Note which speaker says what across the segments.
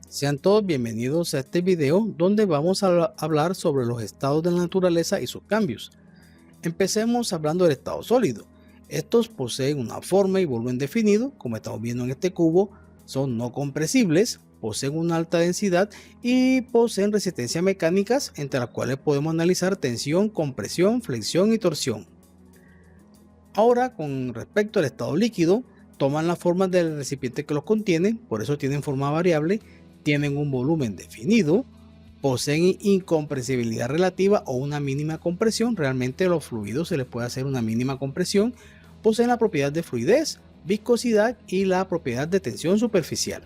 Speaker 1: Sean todos bienvenidos a este video donde vamos a hablar sobre los estados de la naturaleza y sus cambios. Empecemos hablando del estado sólido. Estos poseen una forma y volumen definido, como estamos viendo en este cubo, son no compresibles, poseen una alta densidad y poseen resistencias mecánicas entre las cuales podemos analizar tensión, compresión, flexión y torsión. Ahora, con respecto al estado líquido, toman la forma del recipiente que los contiene, por eso tienen forma variable, tienen un volumen definido, poseen incompresibilidad relativa o una mínima compresión, realmente a los fluidos se les puede hacer una mínima compresión, poseen la propiedad de fluidez, viscosidad y la propiedad de tensión superficial.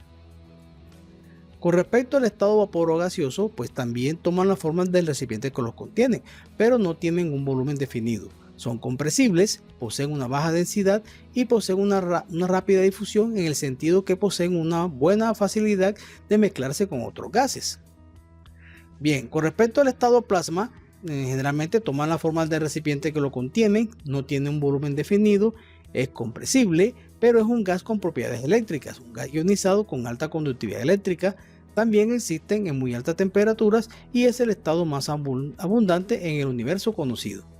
Speaker 1: Con respecto al estado vapor o gaseoso, pues también toman la forma del recipiente que los contiene, pero no tienen un volumen definido. Son compresibles, poseen una baja densidad y poseen una rápida difusión en el sentido que poseen una buena facilidad de mezclarse con otros gases. Bien, con respecto al estado plasma, generalmente toman la forma del recipiente que lo contiene, no tiene un volumen definido, es compresible, pero es un gas con propiedades eléctricas, un gas ionizado con alta conductividad eléctrica. También existen en muy altas temperaturas y es el estado más abundante en el universo conocido.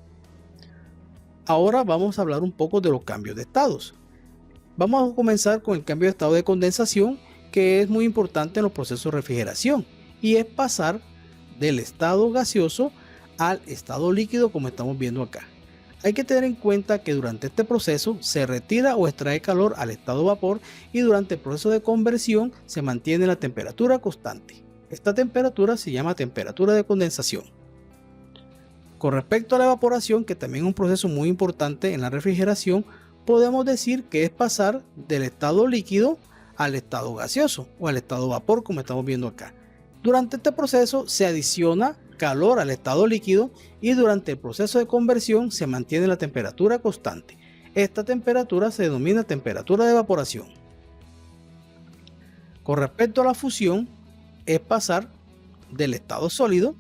Speaker 1: Ahora vamos a hablar un poco de los cambios de estados. Vamos a comenzar con el cambio de estado de condensación, que es muy importante en los procesos de refrigeración, y es pasar del estado gaseoso al estado líquido, como estamos viendo acá. Hay que tener en cuenta que durante este proceso se retira o extrae calor al estado vapor y durante el proceso de conversión se mantiene la temperatura constante. Esta temperatura se llama temperatura de condensación. Con respecto a la evaporación, que también es un proceso muy importante en la refrigeración, podemos decir que es pasar del estado líquido al estado gaseoso o al estado vapor, como estamos viendo acá. Durante este proceso se adiciona calor al estado líquido y durante el proceso de conversión se mantiene la temperatura constante. Esta temperatura se denomina temperatura de evaporación. Con respecto a la fusión, es pasar del estado sólido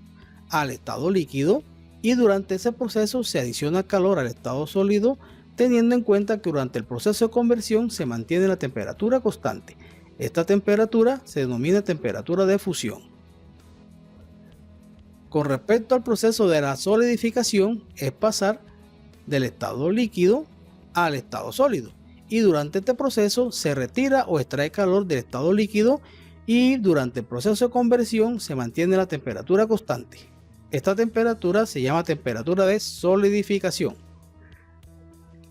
Speaker 1: al estado líquido y durante ese proceso se adiciona calor al estado sólido, teniendo en cuenta que durante el proceso de conversión se mantiene la temperatura constante. Esta temperatura se denomina temperatura de fusión. Con respecto al proceso de la solidificación, es pasar del estado líquido al estado sólido. Y durante este proceso se retira o extrae calor del estado líquido y durante el proceso de conversión se mantiene la temperatura constante. Esta temperatura se llama temperatura de solidificación.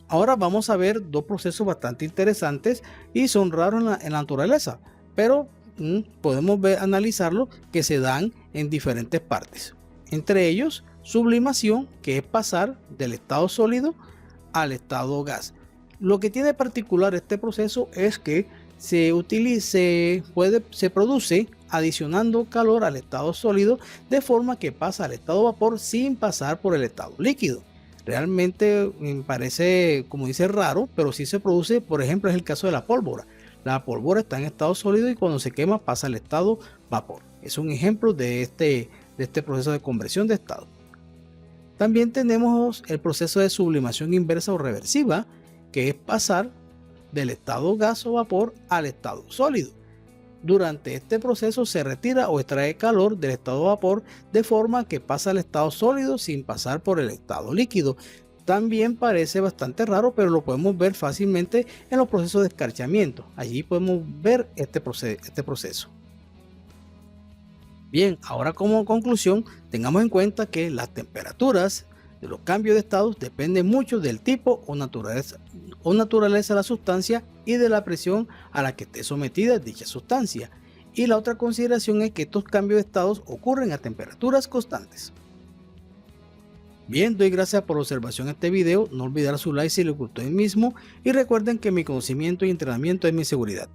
Speaker 1: Ahora vamos a ver dos procesos bastante interesantes y son raros en la naturaleza, pero podemos analizarlo que se dan en diferentes partes. Entre ellos, sublimación, que es pasar del estado sólido al estado gas. Lo que tiene particular este proceso es que se produce adicionando calor al estado sólido de forma que pasa al estado vapor sin pasar por el estado líquido. Realmente me parece, como dice, raro, pero sí se produce. Por ejemplo, es el caso de la pólvora. La pólvora está en estado sólido y cuando se quema pasa al estado vapor. Es un ejemplo de este proceso de conversión de estado. También tenemos el proceso de sublimación inversa o reversiva, que es pasar del estado gas o vapor al estado sólido. Durante este proceso se retira o extrae calor del estado vapor de forma que pasa al estado sólido sin pasar por el estado líquido. También parece bastante raro, pero lo podemos ver fácilmente en los procesos de escarchamiento. Allí podemos ver este proceso. Bien, ahora como conclusión, tengamos en cuenta que las temperaturas de los cambios de estados dependen mucho del tipo o naturaleza de la sustancia y de la presión a la que esté sometida dicha sustancia. Y la otra consideración es que estos cambios de estados ocurren a temperaturas constantes. Bien, doy gracias por la observación de este video. No olvidar su like si les gustó el mismo y recuerden que mi conocimiento y entrenamiento es mi seguridad.